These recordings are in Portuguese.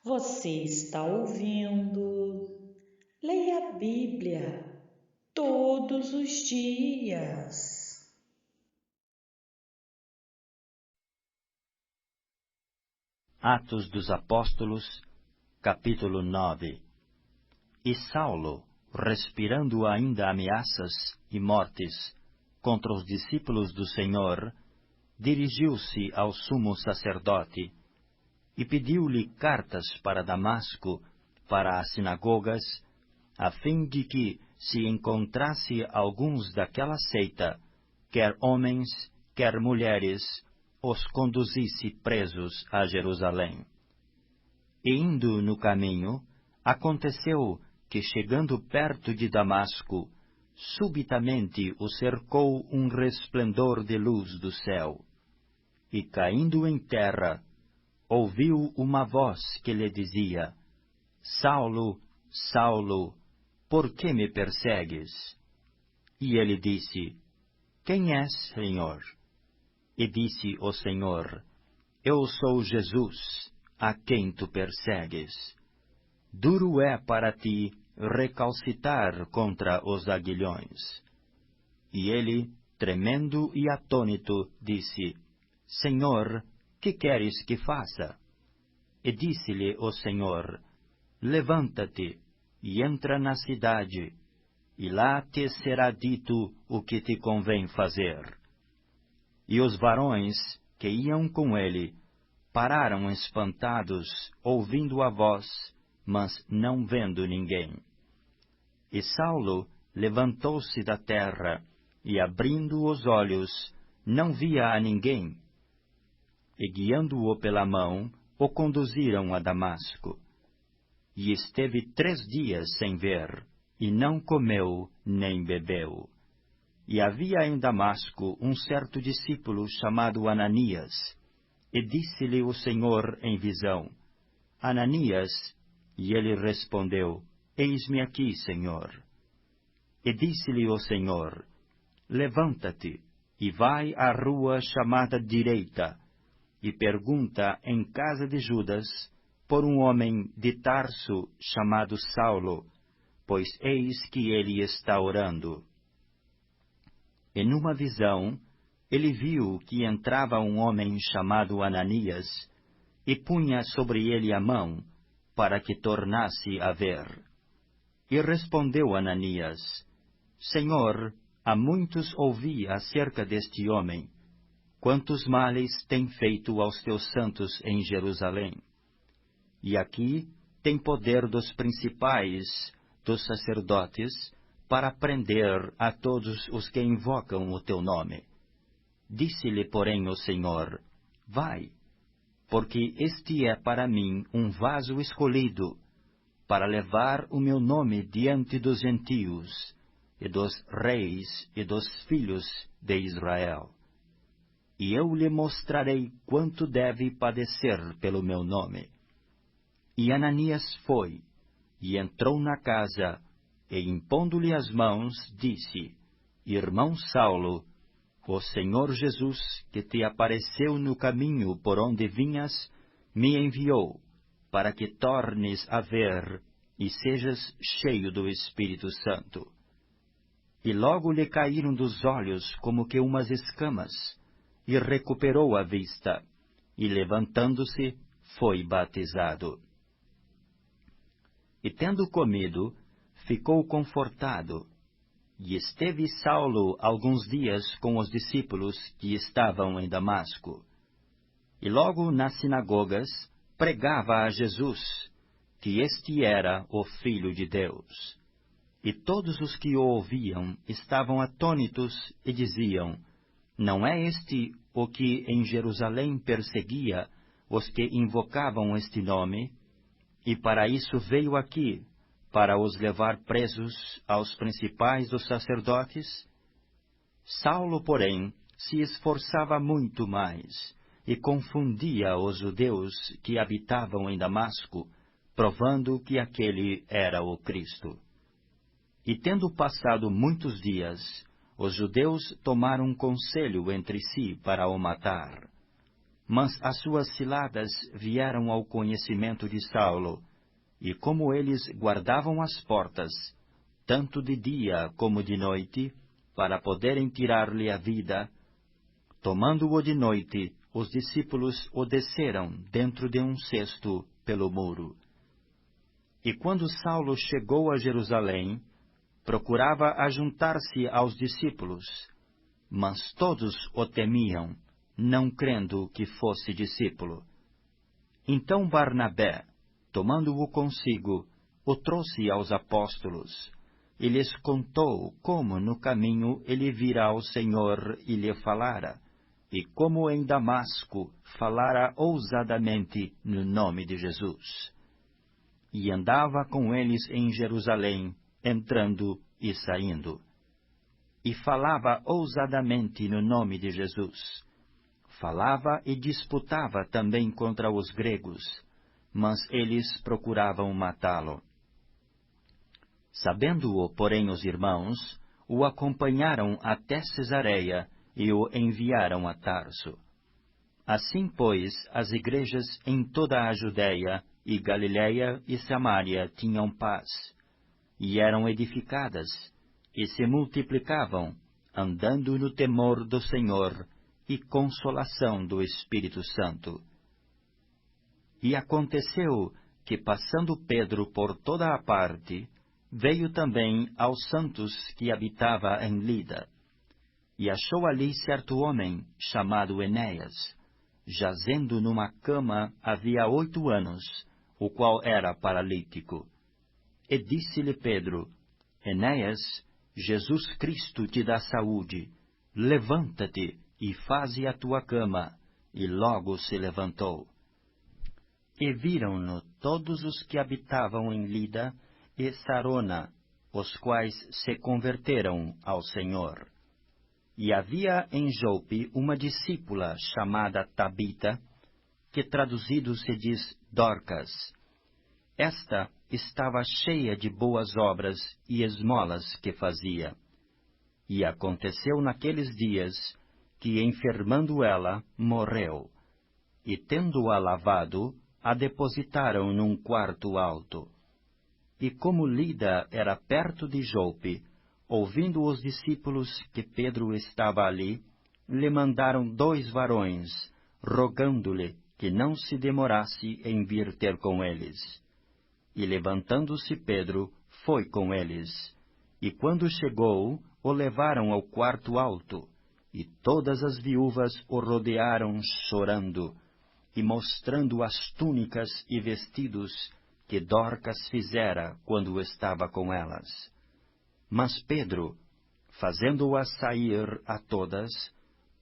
Você está ouvindo? Leia a Bíblia todos os dias. Atos dos Apóstolos, capítulo 9. E Saulo, respirando ainda ameaças e mortes contra os discípulos do Senhor, dirigiu-se ao sumo sacerdote e pediu-lhe cartas para Damasco, para as sinagogas, a fim de que, se encontrasse alguns daquela seita, quer homens, quer mulheres, os conduzisse presos a Jerusalém. E indo no caminho, aconteceu que, chegando perto de Damasco, subitamente o cercou um resplendor de luz do céu. E, caindo em terra, ouviu uma voz que lhe dizia: Saulo, Saulo, por que me persegues? E ele disse: Quem és, Senhor? E disse o Senhor: Eu sou Jesus, a quem tu persegues. Duro é para ti recalcitar contra os aguilhões. E ele, tremendo e atônito, disse: Senhor, que queres que faça? E disse-lhe o Senhor: Levanta-te e entra na cidade, e lá te será dito o que te convém fazer. E os varões que iam com ele pararam espantados, ouvindo a voz, mas não vendo ninguém. E Saulo levantou-se da terra, e abrindo os olhos, não via a ninguém. E guiando-o pela mão, o conduziram a Damasco. E esteve 3 dias sem ver, e não comeu nem bebeu. E havia em Damasco um certo discípulo chamado Ananias. E disse-lhe o Senhor em visão: Ananias. E ele respondeu: Eis-me aqui, Senhor. E disse-lhe o Senhor: Levanta-te, e vai à rua chamada Direita, e pergunta em casa de Judas por um homem de Tarso chamado Saulo, pois eis que ele está orando. E numa visão, ele viu que entrava um homem chamado Ananias, e punha sobre ele a mão, para que tornasse a ver. E respondeu Ananias: Senhor, há muitos ouvi acerca deste homem, quantos males tem feito aos teus santos em Jerusalém. E aqui tem poder dos principais, dos sacerdotes, para prender a todos os que invocam o teu nome. Disse-lhe, porém, o Senhor: Vai, porque este é para mim um vaso escolhido, para levar o meu nome diante dos gentios, e dos reis e dos filhos de Israel. E eu lhe mostrarei quanto deve padecer pelo meu nome. E Ananias foi, e entrou na casa, e impondo-lhe as mãos, disse: Irmão Saulo, o Senhor Jesus, que te apareceu no caminho por onde vinhas, me enviou, para que tornes a ver e sejas cheio do Espírito Santo. E logo lhe caíram dos olhos como que umas escamas, e recuperou a vista, e levantando-se, foi batizado. E tendo comido, ficou confortado. E esteve Saulo alguns dias com os discípulos que estavam em Damasco. E logo nas sinagogas pregava a Jesus, que este era o Filho de Deus. E todos os que o ouviam estavam atônitos e diziam: Não é este o que em Jerusalém perseguia os que invocavam este nome? E para isso veio aqui, para os levar presos aos principais dos sacerdotes? Saulo, porém, se esforçava muito mais, e confundia os judeus que habitavam em Damasco, provando que aquele era o Cristo. E tendo passado muitos dias, os judeus tomaram conselho entre si para o matar. Mas as suas ciladas vieram ao conhecimento de Saulo, e como eles guardavam as portas, tanto de dia como de noite, para poderem tirar-lhe a vida, tomando-o de noite, os discípulos o desceram dentro de um cesto pelo muro. E quando Saulo chegou a Jerusalém, procurava ajuntar-se aos discípulos, mas todos o temiam, não crendo que fosse discípulo. Então Barnabé, tomando-o consigo, o trouxe aos apóstolos, e lhes contou como no caminho ele vira ao Senhor e lhe falara, e como em Damasco falara ousadamente no nome de Jesus. E andava com eles em Jerusalém, entrando e saindo. E falava ousadamente no nome de Jesus. Falava e disputava também contra os gregos, mas eles procuravam matá-lo. Sabendo-o, porém, os irmãos, o acompanharam até Cesareia e o enviaram a Tarso. Assim, pois, as igrejas em toda a Judéia e Galiléia e Samária tinham paz, e eram edificadas, e se multiplicavam, andando no temor do Senhor e consolação do Espírito Santo. E aconteceu que, passando Pedro por toda a parte, veio também aos santos que habitava em Lida, e achou ali certo homem, chamado Enéas, jazendo numa cama havia 8 anos, o qual era paralítico. E disse-lhe Pedro: Enéas, Jesus Cristo te dá saúde, levanta-te e faze a tua cama. E logo se levantou. E viram-no todos os que habitavam em Lida e Sarona, os quais se converteram ao Senhor. E havia em Jope uma discípula chamada Tabita, que traduzido se diz Dorcas. Esta estava cheia de boas obras e esmolas que fazia. E aconteceu naqueles dias que, enfermando ela, morreu. E tendo-a lavado, a depositaram num quarto alto. E como Lida era perto de Jope, ouvindo os discípulos que Pedro estava ali, lhe mandaram 2 varões, rogando-lhe que não se demorasse em vir ter com eles. E levantando-se Pedro, foi com eles. E quando chegou, o levaram ao quarto alto, e todas as viúvas o rodearam chorando, e mostrando as túnicas e vestidos que Dorcas fizera quando estava com elas. Mas Pedro, fazendo-as sair a todas,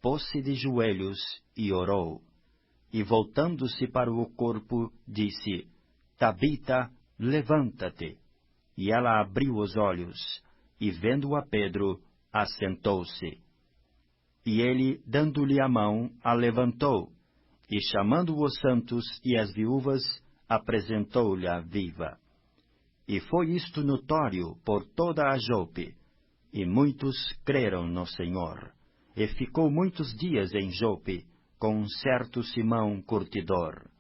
pôs-se de joelhos e orou. E voltando-se para o corpo, disse: Tabita, levanta-te. E ela abriu os olhos, e vendo a Pedro, assentou-se. E ele, dando-lhe a mão, a levantou, e chamando os santos e as viúvas, apresentou-lhe viva. E foi isto notório por toda a Jope, e muitos creram no Senhor. E ficou muitos dias em Jope, com um certo Simão curtidor.